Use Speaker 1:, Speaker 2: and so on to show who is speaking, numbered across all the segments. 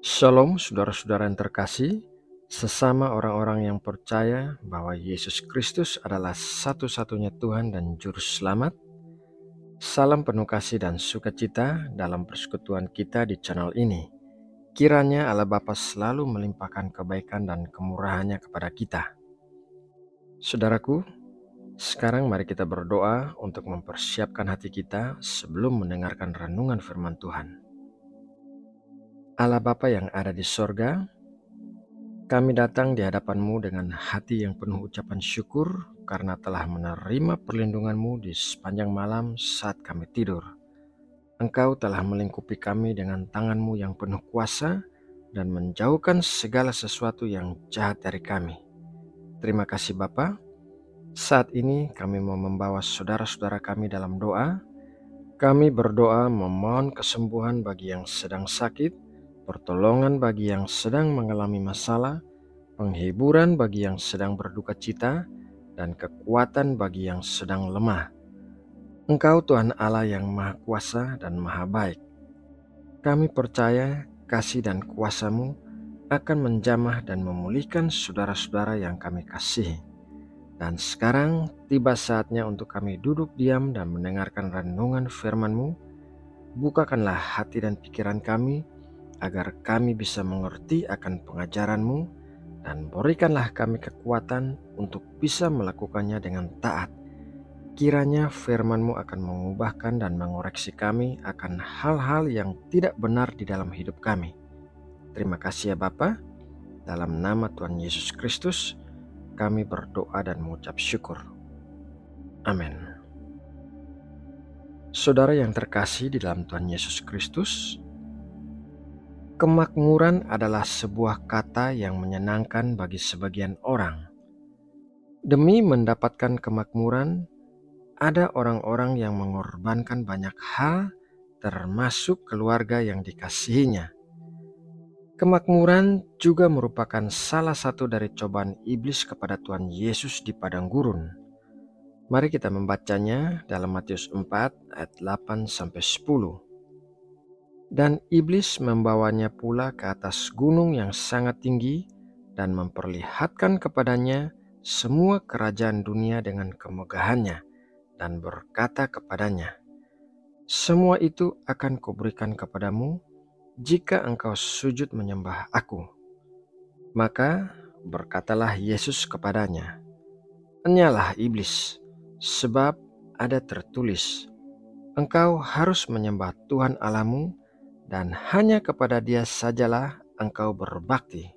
Speaker 1: Shalom saudara-saudara yang terkasih, sesama orang-orang yang percaya bahwa Yesus Kristus adalah satu-satunya Tuhan dan Juru Selamat. Salam penuh kasih dan sukacita dalam persekutuan kita di channel ini. Kiranya Allah Bapa selalu melimpahkan kebaikan dan kemurahannya kepada kita. Saudaraku, sekarang mari kita berdoa untuk mempersiapkan hati kita sebelum mendengarkan renungan firman Tuhan. Allah Bapa yang ada di sorga, kami datang di hadapan-Mu dengan hati yang penuh ucapan syukur karena telah menerima perlindungan-Mu di sepanjang malam saat kami tidur. Engkau telah melingkupi kami dengan tangan-Mu yang penuh kuasa dan menjauhkan segala sesuatu yang jahat dari kami. Terima kasih Bapa. Saat ini kami mau membawa saudara-saudara kami dalam doa. Kami berdoa memohon kesembuhan bagi yang sedang sakit, pertolongan bagi yang sedang mengalami masalah, penghiburan bagi yang sedang berduka cita, dan kekuatan bagi yang sedang lemah. Engkau Tuhan Allah yang Maha Kuasa dan Maha Baik. Kami percaya kasih dan kuasa-Mu akan menjamah dan memulihkan saudara-saudara yang kami kasihi. Dan sekarang tiba saatnya untuk kami duduk diam dan mendengarkan renungan firman-Mu. Bukakanlah hati dan pikiran kami agar kami bisa mengerti akan pengajaran-Mu, dan berikanlah kami kekuatan untuk bisa melakukannya dengan taat. Kiranya firman-Mu akan mengubahkan dan mengoreksi kami akan hal-hal yang tidak benar di dalam hidup kami. Terima kasih ya Bapa. Dalam nama Tuhan Yesus Kristus, kami berdoa dan mengucap syukur. Amin. Saudara yang terkasih di dalam Tuhan Yesus Kristus, kemakmuran adalah sebuah kata yang menyenangkan bagi sebagian orang. Demi mendapatkan kemakmuran, ada orang-orang yang mengorbankan banyak hal, termasuk keluarga yang dikasihinya. Kemakmuran juga merupakan salah satu dari cobaan iblis kepada Tuhan Yesus di padang gurun. Mari kita membacanya dalam Matius 4 ayat 8-10. Dan iblis membawanya pula ke atas gunung yang sangat tinggi dan memperlihatkan kepadanya semua kerajaan dunia dengan kemegahannya, dan berkata kepadanya, "Semua itu akan kuberikan kepadamu jika engkau sujud menyembah aku." Maka berkatalah Yesus kepadanya, "Enyalah iblis, sebab ada tertulis, engkau harus menyembah Tuhan Allahmu, dan hanya kepada Dia sajalah engkau berbakti."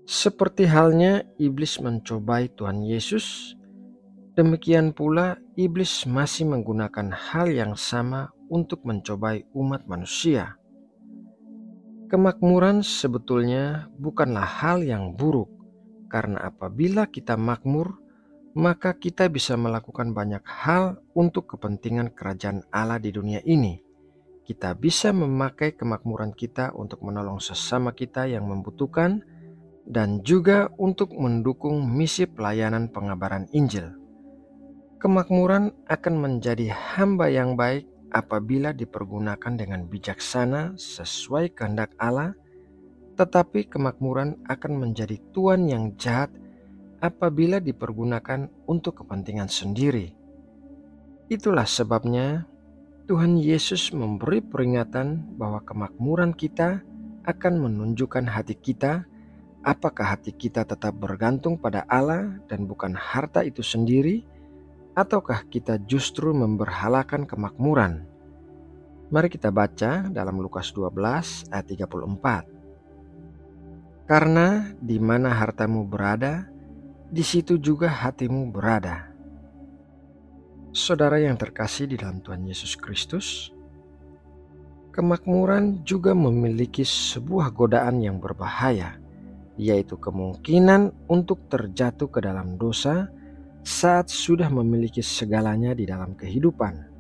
Speaker 1: Seperti halnya iblis mencobai Tuhan Yesus, demikian pula iblis masih menggunakan hal yang sama untuk mencobai umat manusia. Kemakmuran sebetulnya bukanlah hal yang buruk, karena apabila kita makmur, maka kita bisa melakukan banyak hal untuk kepentingan kerajaan Allah di dunia ini. Kita bisa memakai kemakmuran kita untuk menolong sesama kita yang membutuhkan, dan juga untuk mendukung misi pelayanan pengabaran Injil. Kemakmuran akan menjadi hamba yang baik apabila dipergunakan dengan bijaksana sesuai kehendak Allah, tetapi kemakmuran akan menjadi tuan yang jahat apabila dipergunakan untuk kepentingan sendiri. Itulah sebabnya Tuhan Yesus memberi peringatan bahwa kemakmuran kita akan menunjukkan hati kita. Apakah hati kita tetap bergantung pada Allah dan bukan harta itu sendiri, ataukah kita justru memberhalakan kemakmuran? Mari kita baca dalam Lukas 12 ayat 34. Karena di mana hartamu berada, di situ juga hatimu berada. Saudara yang terkasih di dalam Tuhan Yesus Kristus, kemakmuran juga memiliki sebuah godaan yang berbahaya, yaitu kemungkinan untuk terjatuh ke dalam dosa saat sudah memiliki segalanya di dalam kehidupan.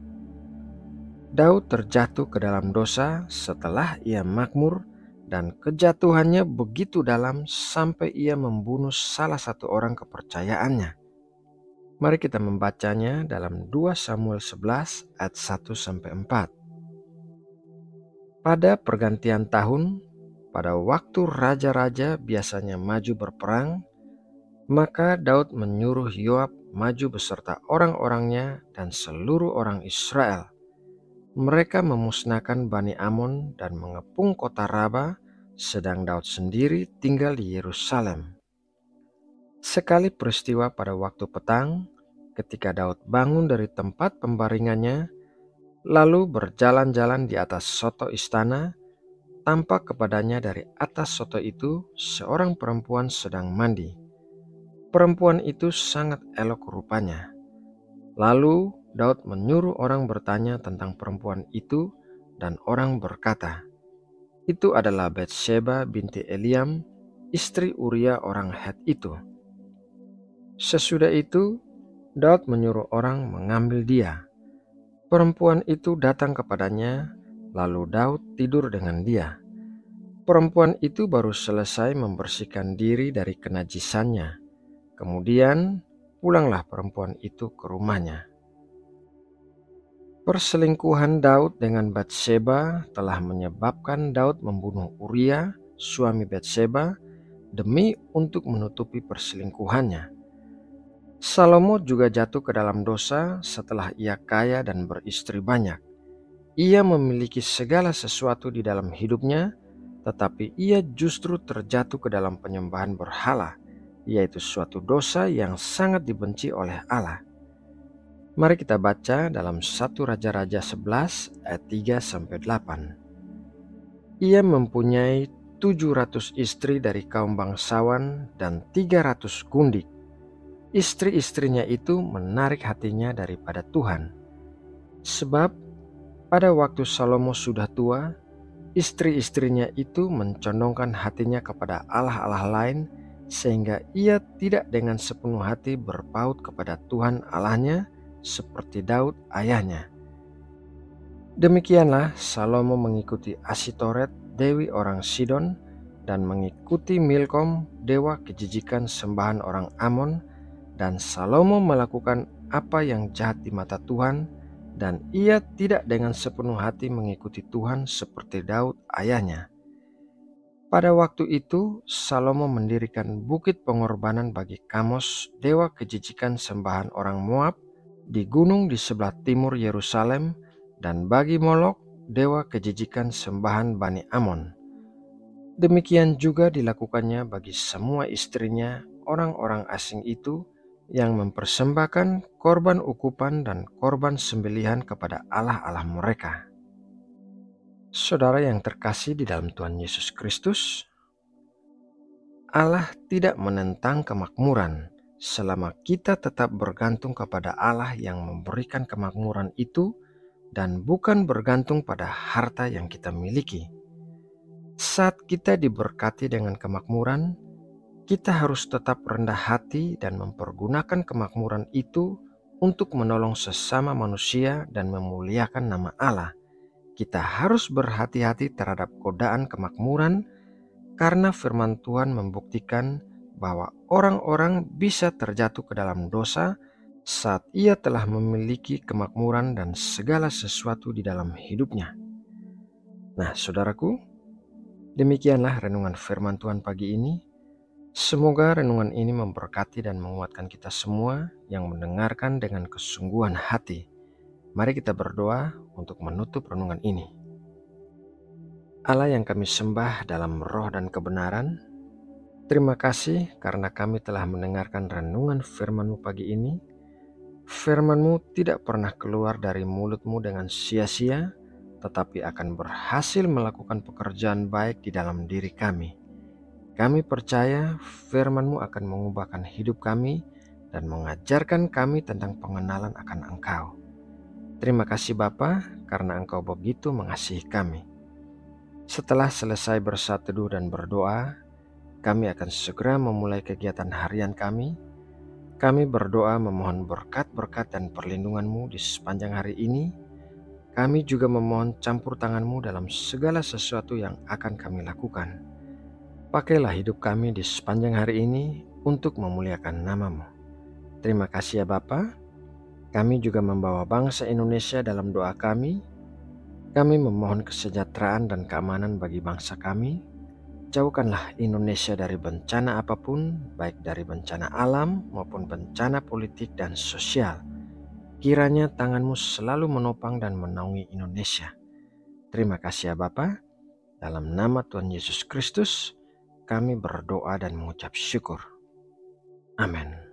Speaker 1: Daud terjatuh ke dalam dosa setelah ia makmur, dan kejatuhannya begitu dalam sampai ia membunuh salah satu orang kepercayaannya. Mari kita membacanya dalam 2 Samuel 11 ayat 1-4. Pada pergantian tahun, pada waktu raja-raja biasanya maju berperang, maka Daud menyuruh Yoab maju beserta orang-orangnya dan seluruh orang Israel. Mereka memusnahkan Bani Amon dan mengepung kota Raba, sedang Daud sendiri tinggal di Yerusalem. Sekali peristiwa pada waktu petang, ketika Daud bangun dari tempat pembaringannya, lalu berjalan-jalan di atas soto istana, tampak kepadanya dari atas soto itu seorang perempuan sedang mandi. Perempuan itu sangat elok rupanya. Lalu Daud menyuruh orang bertanya tentang perempuan itu, dan orang berkata, "Itu adalah Batsheba binti Eliam, istri Uria orang Het itu." Sesudah itu, Daud menyuruh orang mengambil dia. Perempuan itu datang kepadanya, lalu Daud tidur dengan dia. Perempuan itu baru selesai membersihkan diri dari kenajisannya. Kemudian pulanglah perempuan itu ke rumahnya. Perselingkuhan Daud dengan Batsheba telah menyebabkan Daud membunuh Uria, suami Batsheba, demi untuk menutupi perselingkuhannya. Salomo juga jatuh ke dalam dosa setelah ia kaya dan beristri banyak. Ia memiliki segala sesuatu di dalam hidupnya, tetapi ia justru terjatuh ke dalam penyembahan berhala, yaitu suatu dosa yang sangat dibenci oleh Allah. Mari kita baca dalam 1 Raja-Raja 11 ayat 3-8. Ia mempunyai 700 istri dari kaum bangsawan dan 300 gundik. Istri-istrinya itu menarik hatinya daripada Tuhan. Sebab pada waktu Salomo sudah tua, istri-istrinya itu mencondongkan hatinya kepada allah-allah lain, sehingga ia tidak dengan sepenuh hati berpaut kepada Tuhan Allahnya seperti Daud ayahnya. Demikianlah Salomo mengikuti Asitoret, dewi orang Sidon, dan mengikuti Milkom, dewa kejijikan sembahan orang Amon, dan Salomo melakukan apa yang jahat di mata Tuhan, dan ia tidak dengan sepenuh hati mengikuti Tuhan seperti Daud ayahnya. Pada waktu itu, Salomo mendirikan bukit pengorbanan bagi Kamos, dewa kejijikan sembahan orang Moab, di gunung di sebelah timur Yerusalem, dan bagi Molok, dewa kejijikan sembahan Bani Amon. Demikian juga dilakukannya bagi semua istrinya, orang-orang asing itu, yang mempersembahkan korban ukupan dan korban sembelihan kepada allah-allah mereka. Saudara yang terkasih di dalam Tuhan Yesus Kristus, Allah tidak menentang kemakmuran selama kita tetap bergantung kepada Allah yang memberikan kemakmuran itu dan bukan bergantung pada harta yang kita miliki. Saat kita diberkati dengan kemakmuran, kita harus tetap rendah hati dan mempergunakan kemakmuran itu untuk menolong sesama manusia dan memuliakan nama Allah. Kita harus berhati-hati terhadap godaan kemakmuran, karena firman Tuhan membuktikan bahwa orang-orang bisa terjatuh ke dalam dosa saat ia telah memiliki kemakmuran dan segala sesuatu di dalam hidupnya. Nah, saudaraku, demikianlah renungan firman Tuhan pagi ini. Semoga renungan ini memberkati dan menguatkan kita semua yang mendengarkan dengan kesungguhan hati. Mari kita berdoa untuk menutup renungan ini. Allah yang kami sembah dalam roh dan kebenaran, terima kasih karena kami telah mendengarkan renungan firman-Mu pagi ini. Firman-Mu tidak pernah keluar dari mulut-Mu dengan sia-sia, tetapi akan berhasil melakukan pekerjaan baik di dalam diri kami. Kami percaya firman-Mu akan mengubahkan hidup kami dan mengajarkan kami tentang pengenalan akan Engkau. Terima kasih Bapa, karena Engkau begitu mengasihi kami. Setelah selesai bersatu teduh dan berdoa, kami akan segera memulai kegiatan harian kami. Kami berdoa memohon berkat-berkat dan perlindungan-Mu di sepanjang hari ini. Kami juga memohon campur tangan-Mu dalam segala sesuatu yang akan kami lakukan. Pakailah hidup kami di sepanjang hari ini untuk memuliakan nama-Mu. Terima kasih ya Bapa. Kami juga membawa bangsa Indonesia dalam doa kami. Kami memohon kesejahteraan dan keamanan bagi bangsa kami. Jauhkanlah Indonesia dari bencana apapun, baik dari bencana alam maupun bencana politik dan sosial. Kiranya tangan-Mu selalu menopang dan menaungi Indonesia. Terima kasih ya Bapa. Dalam nama Tuhan Yesus Kristus, kami berdoa dan mengucap syukur. Amin.